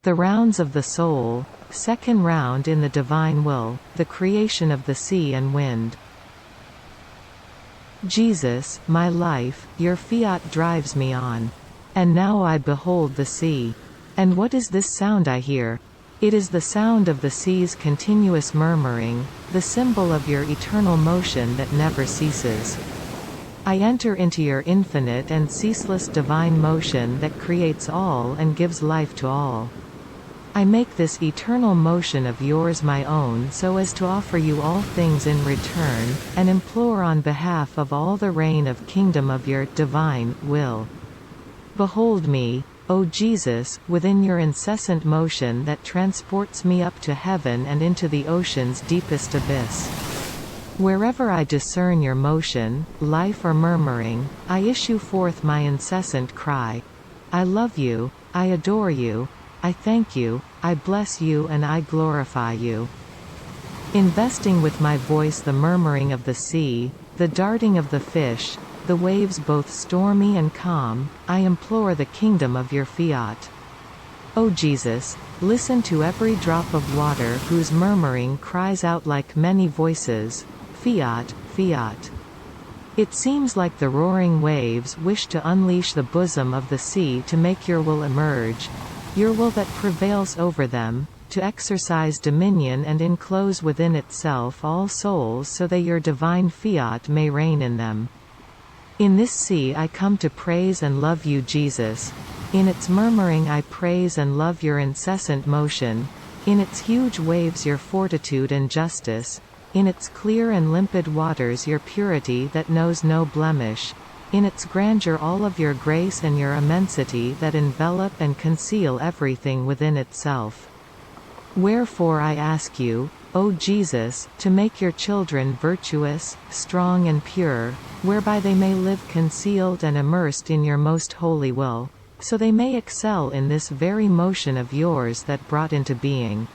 The rounds of the soul, second round in the divine will, the creation of the sea and wind. Jesus, my life, your fiat drives me on. And now I behold the sea. And what is this sound I hear? It is the sound of the sea's continuous murmuring, the symbol of your eternal motion that never ceases. I enter into your infinite and ceaseless divine motion that creates all and gives life to all. I make this eternal motion of yours my own so as to offer you all things in return, and implore on behalf of all the reign of kingdom of your divine will. Behold me, O Jesus, within your incessant motion that transports me up to heaven and into the ocean's deepest abyss. Wherever I discern your motion, life or murmuring, I issue forth my incessant cry. I love you, I adore you, I thank you, I bless you and I glorify you. Investing with my voice the murmuring of the sea, the darting of the fish, the waves both stormy and calm, I implore the kingdom of your fiat. O Jesus, listen to every drop of water whose murmuring cries out like many voices, fiat, fiat. It seems like the roaring waves wish to unleash the bosom of the sea to make your will emerge, your will that prevails over them, to exercise dominion and enclose within itself all souls so that your divine fiat may reign in them. In this sea I come to praise and love you, Jesus. In its murmuring I praise and love your incessant motion. In its huge waves your fortitude and justice. In its clear and limpid waters your purity that knows no blemish. In its grandeur all of your grace and your immensity that envelop and conceal everything within itself. Wherefore I ask you, O Jesus, to make your children virtuous, strong and pure, whereby they may live concealed and immersed in your most holy will, so they may excel in this very motion of yours that brought into being.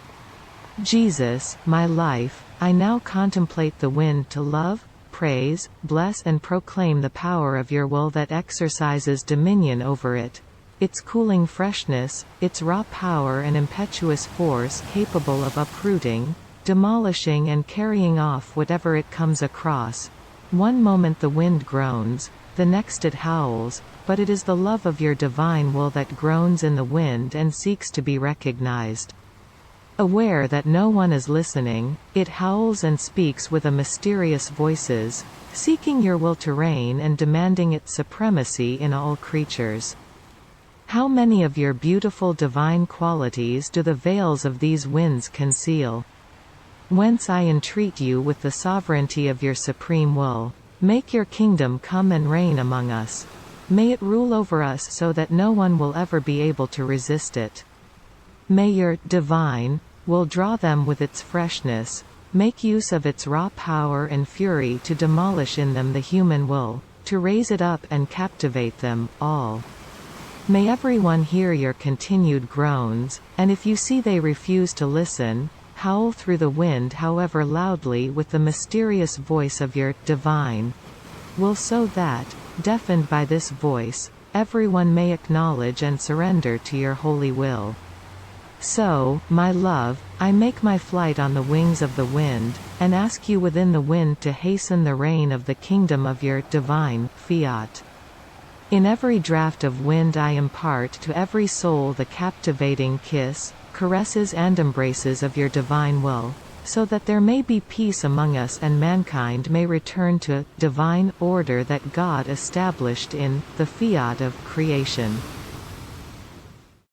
Jesus, my life, I now contemplate the wind to love, praise, bless and proclaim the power of your will that exercises dominion over it, its cooling freshness, its raw power and impetuous force capable of uprooting, demolishing and carrying off whatever it comes across. One moment the wind groans, the next it howls, but it is the love of your divine will that groans in the wind and seeks to be recognized. Aware that no one is listening, it howls and speaks with a mysterious voices, seeking your will to reign and demanding its supremacy in all creatures. How many of your beautiful divine qualities do the veils of these winds conceal? Whence I entreat you with the sovereignty of your supreme will, make your kingdom come and reign among us. May it rule over us so that no one will ever be able to resist it. May your divine will draw them with its freshness, make use of its raw power and fury to demolish in them the human will, to raise it up and captivate them, all. May everyone hear your continued groans, and if you see they refuse to listen, howl through the wind however loudly with the mysterious voice of your divine will, so that, deafened by this voice, everyone may acknowledge and surrender to your holy will. So, my love, I make my flight on the wings of the wind, and ask you within the wind to hasten the reign of the kingdom of your divine fiat. In every draught of wind I impart to every soul the captivating kiss, caresses and embraces of your divine will, so that there may be peace among us and mankind may return to divine order that God established in the fiat of creation.